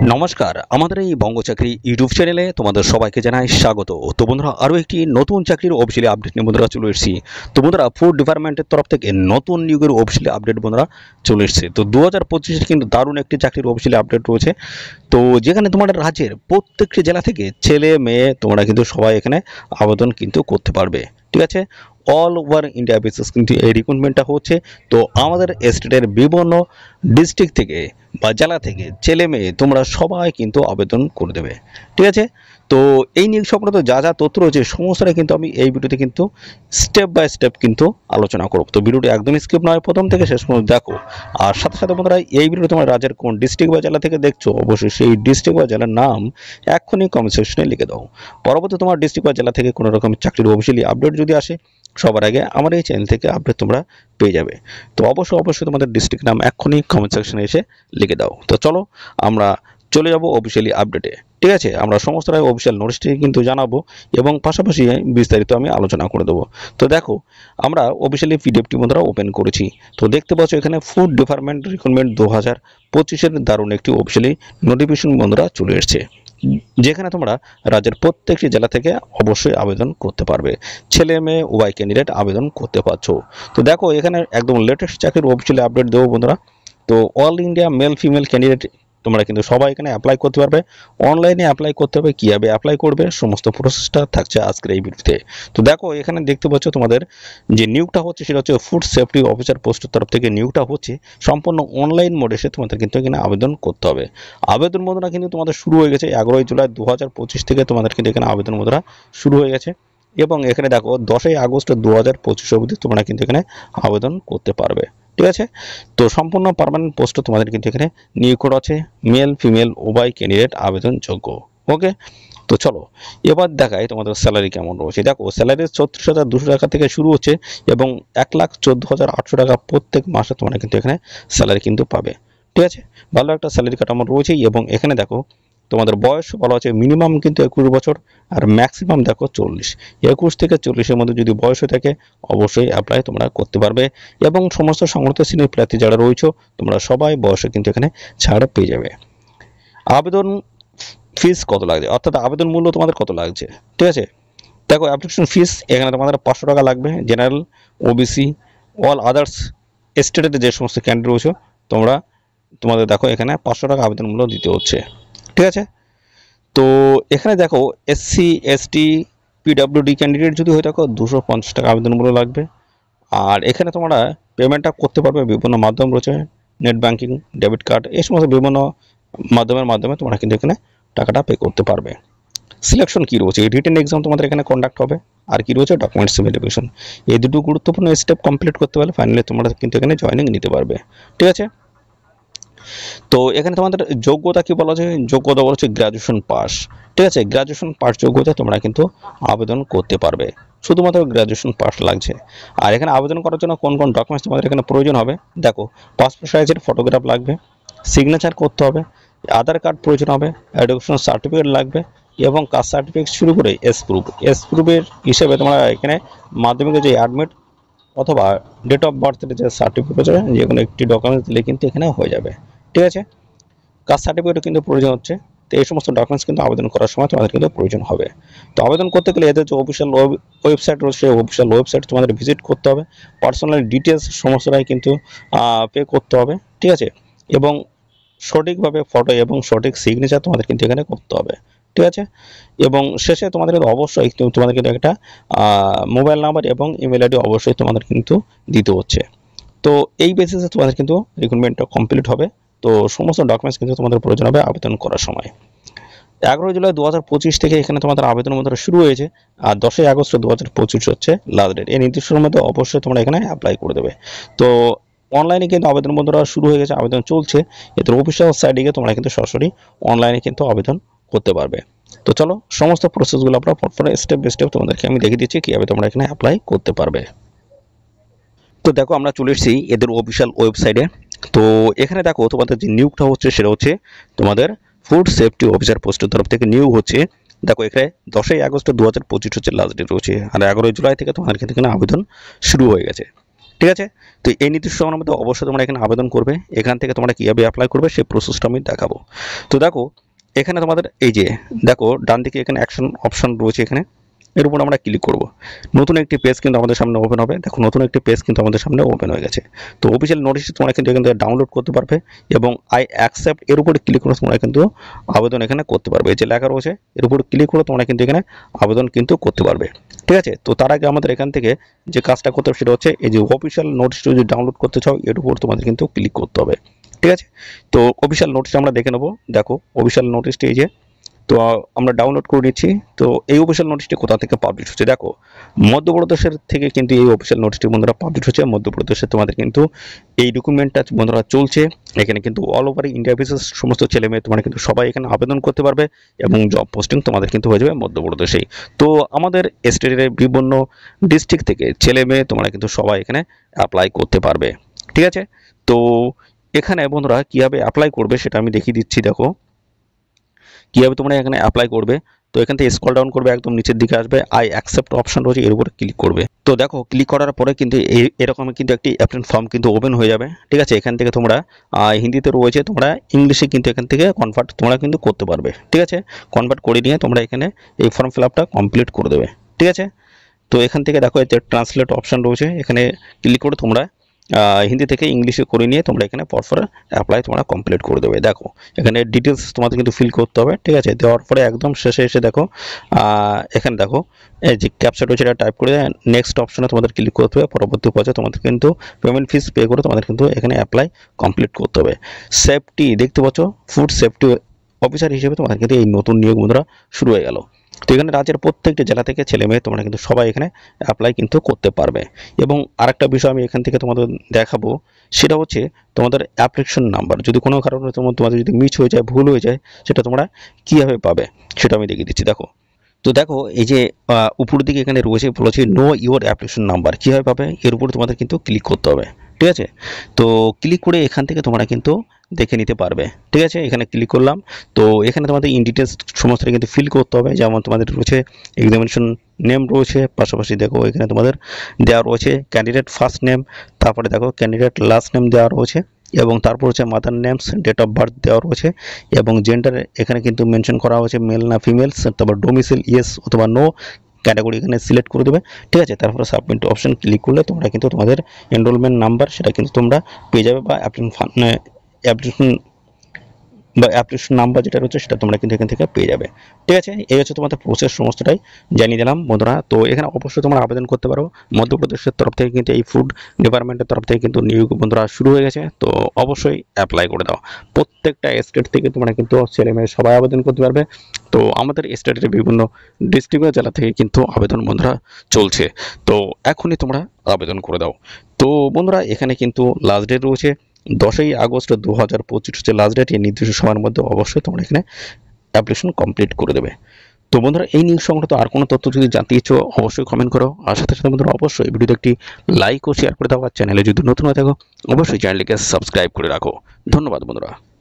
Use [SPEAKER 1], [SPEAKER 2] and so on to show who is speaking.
[SPEAKER 1] নমস্কার, আমাদের এই বঙ্গ চাকরি ইউটিউব চ্যানেলে তোমাদের সবাইকে জানাই স্বাগত। তো বন্ধুরা, আরও একটি নতুন চাকরির অফিসিয়ালি আপডেট নিয়ে বন্ধুরা চলে এসেছি। তো বন্ধুরা, ফুড ডিপার্টমেন্টের তরফ থেকে নতুন নিয়োগের অফিসিয়ালি আপডেট বন্ধুরা চলে এসেছে। তো 2025 কিন্তু দারুণ একটি চাকরির অফিসিয়ালি আপডেট রয়েছে। তো যেখানে তোমাদের রাজ্যের প্রত্যেকটি জেলা থেকে ছেলে মেয়ে তোমরা কিন্তু সবাই এখানে আবেদন কিন্তু করতে পারবে। ঠিক আছে, অল ওভার ইন্ডিয়া বেসিস কিন্তু এই রিক্রুটমেন্টটা হচ্ছে। তো আমাদের স্টেটের বিভিন্ন ডিস্ট্রিক্ট থেকে বা জেলা থেকে ছেলে মেয়ে তোমরা সবাই কিন্তু আবেদন করে দেবে। ঠিক আছে, তো এই নিয়োগ সংক্রান্ত যা যা তথ্য রয়েছে সমস্তটা কিন্তু আমি এই ভিডিওতে কিন্তু স্টেপ বাই স্টেপ কিন্তু আলোচনা করব। তো ভিডিওটি একদমই স্কিপ নয়, প্রথম থেকে শেষ পর্যন্ত দেখো। আর সাথে সাথে বন্ধুরা, এই ভিডিওটি তোমার রাজ্যের কোন ডিস্ট্রিক্ট বা জেলা থেকে দেখছো অবশ্যই সেই ডিস্ট্রিক্ট বা জেলার নাম এক্ষুনি কমেন্ট সেকশনে লিখে দাও। পরবর্তী তোমার ডিস্ট্রিক্ট বা জেলা থেকে কোনো রকম চাকরির অফিসিয়ালি আপডেট যদি আসে সবার আগে আমার এই চ্যানেল থেকে আপডেট তোমরা পেয়ে যাবে। তো অবশ্যই তোমাদের ডিস্ট্রিক্ট নাম এক্ষুনি কমেন্ট সেকশনে এসে লিখে দাও। তো চলো আমরা চলে যাব অফিসিয়ালি আপডেটে। ঠিক আছে, আমরা সমস্ত অফিসিয়াল নোটিশটি কিন্তু জানাবো এবং পাশাপাশি বিস্তারিত আমি আলোচনা করে দেবো। তো দেখো, আমরা অফিসিয়ালি পিডিএফটি বন্ধুরা ওপেন করেছি। তো দেখতে পাচ্ছ এখানে ফুড ডিপার্টমেন্ট রিক্রুটমেন্ট 2025-এর দারুণ একটি অফিসিয়ালি নোটিফিকেশন বন্ধুরা চলে এসেছে, যেখানে তোমরা রাজ্যের প্রত্যেকটি জেলা থেকে অবশ্যই আবেদন করতে পারবে। ছেলে মেয়ে উভয় ক্যান্ডিডেট আবেদন করতে পারছো। তো দেখো, এখানে একদম লেটেস্ট চাকরির অফিসিয়ালি আপডেট দেবো বন্ধুরা। তো all India male female candidate তোমরা কিন্তু সবাই এখানে অ্যাপ্লাই করতে পারবে। অনলাইনে অ্যাপ্লাই করতে হবে, কীভাবে অ্যাপ্লাই করবে সমস্ত প্রসেসটা থাকছে আজকের এই ভিডিওতে। তো দেখো, এখানে দেখতে পাচ্ছ তোমাদের যে নিয়োগটা হচ্ছে সেটা হচ্ছে ফুড সেফটি অফিসার পোস্টের তরফ থেকে নিয়োগটা হচ্ছে। সম্পূর্ণ অনলাইন মোডে এসে তোমাদের কিন্তু এখানে আবেদন করতে হবে। আবেদন বন্ধুরা কিন্তু তোমাদের শুরু হয়ে গেছে 11ই জুলাই 2025 থেকে তোমাদের কিন্তু এখানে আবেদন বন্ধুরা শুরু হয়ে গেছে। এবং এখানে দেখো 10ই আগস্ট 2025 অবধি তোমরা কিন্তু এখানে আবেদন করতে পারবে। ঠিক আছে, তো সম্পূর্ণ পার্মানেন্ট পোস্ট তোমাদের কিন্তু এখানে নিয়োগ করা আছে। মেল ফিমেল উভয় ক্যান্ডিডেট আবেদনযোগ্য। ওকে, তো চলো এবার দেখাই তোমাদের স্যালারি কেমন রয়েছে। দেখো, স্যালারি 34,200 টাকা থেকে শুরু হচ্ছে এবং 1,14,800 টাকা প্রত্যেক মাসে তোমরা কিন্তু এখানে স্যালারি কিন্তু পাবে। ঠিক আছে, ভালো একটা স্যালারি কাঠামো রয়েছে। এবং এখানে দেখো তোমাদের বয়স বলা হচ্ছে মিনিমাম কিন্তু 21 বছর আর ম্যাক্সিমাম দেখো 40। 21 থেকে 40-এর মধ্যে যদি বয়স হয়ে থাকে অবশ্যই অ্যাপ্লাই তোমরা করতে পারবে। এবং সমস্ত সংগঠিত শ্রেণীর প্রার্থী যারা রয়েছে তোমরা সবাই বয়সে কিন্তু এখানে ছাড় পেয়ে যাবে। আবেদন ফিস কত লাগছে, অর্থাৎ আবেদন মূল্য তোমাদের কত লাগছে। ঠিক আছে, দেখো অ্যাপ্লিকেশন ফিস এখানে তোমাদের 500 টাকা লাগবে। জেনারেল, ওবিসি, অল আদার্স স্টেটের যে সমস্ত ক্যান্ডিডেট রয়েছে তোমাদের দেখো এখানে 500 টাকা আবেদন মূল্য দিতে হচ্ছে। ঠিক আছে, তো এখানে দেখো এসসি এসটি পিডাব্লিউডি ক্যান্ডিডেট যদি হয়ে থাকো 250 টাকা আবেদন মূল্য লাগবে। আর এখানে তোমরা পেমেন্টটা করতে পারবে বিভিন্ন মাধ্যম রয়েছে, নেট ব্যাঙ্কিং, ডেবিট কার্ড, এই সমস্ত বিভিন্ন মাধ্যমে তোমরা কিন্তু এখানে টাকাটা পে করতে পারবে। সিলেকশন কী রয়েছে, রিটেন এক্সাম তোমাদের এখানে কন্ডাক্ট হবে। আর কি রয়েছে, ডকুমেন্টস ভেরিফিকেশন। এই দুটো গুরুত্বপূর্ণ স্টেপ কমপ্লিট করতে পারলে ফাইনালি তোমরা কিন্তু এখানে জয়েনিং নিতে পারবে। ঠিক আছে, তো এখানে তোমাদের যোগ্যতা কি বলা হচ্ছে, যোগ্যতা বলা হচ্ছে গ্র্যাজুয়েশন পাস। ঠিক আছে, গ্র্যাজুয়েশন পাস যোগ্যতা তোমরা কিন্তু আবেদন করতে পারবে, শুধুমাত্র গ্র্যাজুয়েশন পাস লাগছে। আর এখানে আবেদন করার জন্য কোন কোন ডকুমেন্টস তোমাদের এখানে প্রয়োজন হবে, দেখো পাসপোর্ট সাইজের ফটোগ্রাফ লাগবে, সিগনেচার করতে হবে, আধার কার্ড প্রয়োজন হবে, এডুকেশন সার্টিফিকেট লাগবে এবং কাস্ট সার্টিফিকেট শুরু করে এস প্রুফের হিসেবে তোমরা এখানে মাধ্যমিকের যে অ্যাডমিট অথবা ডেট অফ বার্থের যে সার্টিফিকেট আছে যে কোনো একটি ডকুমেন্টস দিলে কিন্তু এখানে হয়ে যাবে। ঠিক আছে, কাস্ট সার্টিফিকেটও কিন্তু প্রয়োজন হচ্ছে। তো এই সমস্ত ডকুমেন্টস কিন্তু আবেদন করার সময় তোমাদের কিন্তু প্রয়োজন হবে। তো আবেদন করতে গেলে এদের যে অফিসিয়াল ওয়েবসাইট রয়েছে অফিসিয়াল ওয়েবসাইট তোমাদের ভিজিট করতে হবে। পার্সোনাল ডিটেলস সমস্তটাই কিন্তু পে করতে হবে। ঠিক আছে, এবং সঠিকভাবে ফটো এবং সঠিক সিগনেচার তোমাদের কিন্তু এখানে করতে হবে। ঠিক আছে, এবং শেষে তোমাদের কিন্তু অবশ্যই তোমাদের কিন্তু একটা মোবাইল নাম্বার এবং ইমেল আইডি অবশ্যই তোমাদের কিন্তু দিতে হচ্ছে। তো এই বেসিসে তোমাদের কিন্তু রিক্রুটমেন্টটা কমপ্লিট হবে। তো সমস্ত ডকুমেন্টস কিন্তু তোমাদের প্রয়োজন হবে আবেদন করার সময়। 11 জুলাই 2025 থেকে এখানে তোমাদের আবেদন মধ্যে শুরু হয়েছে আর 10ই আগস্ট 2025 হচ্ছে লাস্ট ডেট। এই নির্দিষ্ট মধ্যে অবশ্যই তোমরা এখানে অ্যাপ্লাই করে দেবে। তো অনলাইনে কিন্তু আবেদন মধ্যে শুরু হয়ে গেছে, আবেদন চলছে। এদের অফিসিয়াল সাইটে গিয়ে তোমরা কিন্তু সরাসরি অনলাইনে কিন্তু আবেদন করতে পারবে। তো চলো সমস্ত প্রসেসগুলো আমরা পরপর স্টেপ বাই স্টেপ তোমাদেরকে আমি দেখিয়ে দিচ্ছি কীভাবে তোমরা এখানে অ্যাপ্লাই করতে পারবে। তো দেখো আমরা চলে এসেছি এদের অফিসিয়াল ওয়েবসাইটে। তো এখানে দেখো তোমাদের যে নিয়োগটা হচ্ছে সেটা হচ্ছে তোমাদের ফুড সেফটি অফিসার পোস্টের তরফ থেকে নিয়োগ হচ্ছে। দেখো এখানে 10ই আগস্ট 2025 হচ্ছে লাস্ট ডেট রয়েছে আর 11 জুলাই থেকে তোমাদের এখানে আবেদন শুরু হয়ে গেছে। ঠিক আছে। তো এই নির্দিষ্ট সময়ের মধ্যে অবশ্যই তোমরা এখানে আবেদন করবে। এখান থেকে তোমরা কীভাবে অ্যাপ্লাই করবে সেই প্রসেসটা আমি দেখাবো। তো দেখো এখানে তোমাদের এই যে দেখো ডান দিকে এখানে অ্যাকশন অপশন রয়েছে, এখানে এর উপর আমরা ক্লিক করব। নতুন একটি পেজ কিন্তু আমাদের সামনে ওপেন হবে। দেখো নতুন একটি পেজ কিন্তু আমাদের সামনে ওপেন হয়ে গেছে। তো অফিসিয়াল নোটিশ তোমরা কিন্তু এখান থেকে ডাউনলোড করতে পারবে এবং আই অ্যাকসেপ্ট এর উপরে ক্লিক করে তোমরা কিন্তু আবেদন এখানে করতে পারবে। এই যে লেখা রয়েছে এর উপর ক্লিক করে তোমরা কিন্তু এখানে আবেদন কিন্তু করতে পারবে। ঠিক আছে। তো তার আগে আমাদের এখান থেকে যে কাজটা করতে হবে সেটা হচ্ছে এই যে অফিসিয়াল নোটিশটা যদি ডাউনলোড করতে চাও এর উপর তোমাদের কিন্তু ক্লিক করতে হবে। ঠিক আছে। তো অফিসিয়াল নোটিশটা আমরা দেখে নেব। দেখো অফিসিয়াল নোটিশটি এই যে, তো আমরা ডাউনলোড করে নিচ্ছি। তো এই অফিসিয়াল নোটিশটি কোথা থেকে পাবলিশ হচ্ছে, দেখো মধ্যপ্রদেশের থেকে কিন্তু এই অফিসিয়াল নোটিশটি বন্ধুরা পাবলিশ হচ্ছে। মধ্যপ্রদেশে তোমাদের কিন্তু এই ডকুমেন্টটা বন্ধুরা চলছে। এখানে কিন্তু অল ওভার ইন্ডিয়া বেসিস সমস্ত ছেলে মেয়ে তোমরা কিন্তু সবাই এখানে আবেদন করতে পারবে এবং জব পোস্টিং তোমাদের কিন্তু হয়ে যাবে মধ্যপ্রদেশেই। তো আমাদের স্টেটের বিভিন্ন ডিস্ট্রিক্ট থেকে ছেলে মেয়ে তোমরা কিন্তু সবাই এখানে অ্যাপ্লাই করতে পারবে। ঠিক আছে। তো এখানে বন্ধুরা কীভাবে অ্যাপ্লাই করবে সেটা আমি দেখিয়ে দিচ্ছি। দেখো কীভাবে তোমরা এখানে অ্যাপ্লাই করবে। তো এখান থেকে স্ক্রল ডাউন করবে, একদম নিচের দিকে আসবে, আই অ্যাকসেপ্ট অপশন রয়েছে এর উপরে ক্লিক করবে। তো দেখো ক্লিক করার পরে কিন্তু এরকম কিন্তু একটি অ্যাপ্লিকেশন ফর্ম কিন্তু ওপেন হয়ে যাবে। ঠিক আছে। এখান থেকে তোমরা হিন্দিতে রয়েছে, তোমরা ইংলিশে কিন্তু এখান থেকে কনভার্ট তোমরা কিন্তু করতে পারবে। ঠিক আছে। কনভার্ট করে নিয়ে তোমরা এখানে এই ফর্ম ফিল আপটা কমপ্লিট করে দেবে। ঠিক আছে। তো এখান থেকে দেখো এতে ট্রান্সলেট অপশন রয়েছে, এখানে ক্লিক করে তোমরা হিন্দি থেকে ইংলিশে করে নিয়ে তোমরা এখানে পরপর অ্যাপ্লাই তোমরা কমপ্লিট করে দেবে। দেখো এখানে ডিটেলস তোমাদের কিন্তু ফিল করতে হবে। ঠিক আছে। দেওয়ার পরে একদম শেষে এসে দেখো এখানে দেখো এই যে ক্যাপচা রয়েছে এটা টাইপ করে নেক্সট অপশনে তোমাদের ক্লিক করতে হবে। পরবর্তী পর্যায়ে তোমাদের কিন্তু পেমেন্ট ফিস পে করে তোমাদের কিন্তু এখানে অ্যাপ্লাই কমপ্লিট করতে হবে। সেফটি দেখতে পাচ্ছ, ফুড সেফটি অফিসার হিসেবে তোমাদের কিন্তু এই নতুন নিয়োগ বন্ধুরা শুরু হয়ে গেল। তো এখানে রাজ্যের প্রত্যেকটি জেলা থেকে ছেলে মেয়ে তোমরা কিন্তু সবাই এখানে অ্যাপ্লাই কিন্তু করতে পারবে। এবং আরেকটা বিষয় আমি এখান থেকে তোমাদের দেখাবো, সেটা হচ্ছে তোমাদের অ্যাপ্লিকেশন নাম্বার যদি কোনো কারণে তোমাদের যদি মিস হয়ে যায়, ভুল হয়ে যায়, সেটা তোমরা কীভাবে পাবে সেটা আমি দেখিয়ে দিচ্ছি। দেখো তো দেখো এই যে উপর দিকে এখানে রয়েছে বলেছি নো ইওর অ্যাপ্লিকেশন নাম্বার, কীভাবে পাবে এর উপরে তোমাদের কিন্তু ক্লিক করতে হবে। ঠিক আছে। তো ক্লিক করে এখান থেকে তোমরা কিন্তু দেখে নিতে পারবে। ঠিক আছে। এখানে ক্লিক করলাম। তো এখানে তোমাদের ইন ডিটেলস সমস্তটা কিন্তু ফিল করতে হবে। যেমন তোমাদের রয়েছে এক্সামিনেশন নেম রয়েছে, পাশাপাশি দেখো এখানে তোমাদের দেওয়া রয়েছে ক্যান্ডিডেট ফার্স্ট নেম, তারপরে দেখো ক্যান্ডিডেট লাস্ট নেম দেওয়া রয়েছে এবং তারপর হচ্ছে mother names, date of birth দেওয়া রয়েছে এবং জেন্ডার এখানে কিন্তু মেনশন করা হয়েছে মেল না ফিমেলস, তারপর ডোমিসাইল ইয়েস অথবা নো ক্যাটাগরি এখানে সিলেক্ট করে দেবে। ঠিক আছে। তারপরে সাবমিট অপশন ক্লিক করলে তোমরা কিন্তু তোমাদের এনরোলমেন্ট নাম্বার সেটা কিন্তু তোমরা পেয়ে যাবে বা অ্যাপ্লিকেশন নাম্বার যেটা রয়েছে সেটা তোমরা কিন্তু এখান থেকে পেয়ে যাবে। ঠিক আছে। এই হচ্ছে তোমাদের প্রসেস, সমস্তটাই জানিয়ে দিলাম বন্ধুরা। তো এখানে অবশ্যই তোমরা আবেদন করতে পারো। মধ্যপ্রদেশের তরফ থেকে কিন্তু এই ফুড ডিপার্টমেন্টের তরফ থেকে কিন্তু নিয়োগ বন্ধুরা শুরু হয়ে গেছে। তো অবশ্যই অ্যাপ্লাই করে দাও। প্রত্যেকটা স্টেট থেকে তোমরা কিন্তু ছেলে মেয়ে সবাই আবেদন করতে পারবে। তো আমাদের স্টেটের বিভিন্ন ডিস্ট্রিক্ট জেলা থেকে কিন্তু আবেদন বন্ধুরা চলছে। তো এখনই তোমরা আবেদন করে দাও। তো বন্ধুরা এখানে কিন্তু লাস্ট ডেট রয়েছে 10ই আগস্ট 2025 হচ্ছে লাস্ট ডেট। এই নির্দিষ্ট সময়ের মধ্যে অবশ্যই তোমরা এখানে অ্যাপ্লিকেশন কমপ্লিট করে দেবে। তো বন্ধুরা এই নিউজ সংক্রান্ত আর কোনো তথ্য যদি জানতে ইচ্ছো অবশ্যই কমেন্ট করো। আর সাথে সাথে বন্ধুরা অবশ্যই ভিডিওতে একটি লাইক ও শেয়ার করে দাও। আর চ্যানেলে যদি নতুন হয়ে থাকো অবশ্যই চ্যানেলটিকে সাবস্ক্রাইব করে রাখো। ধন্যবাদ বন্ধুরা।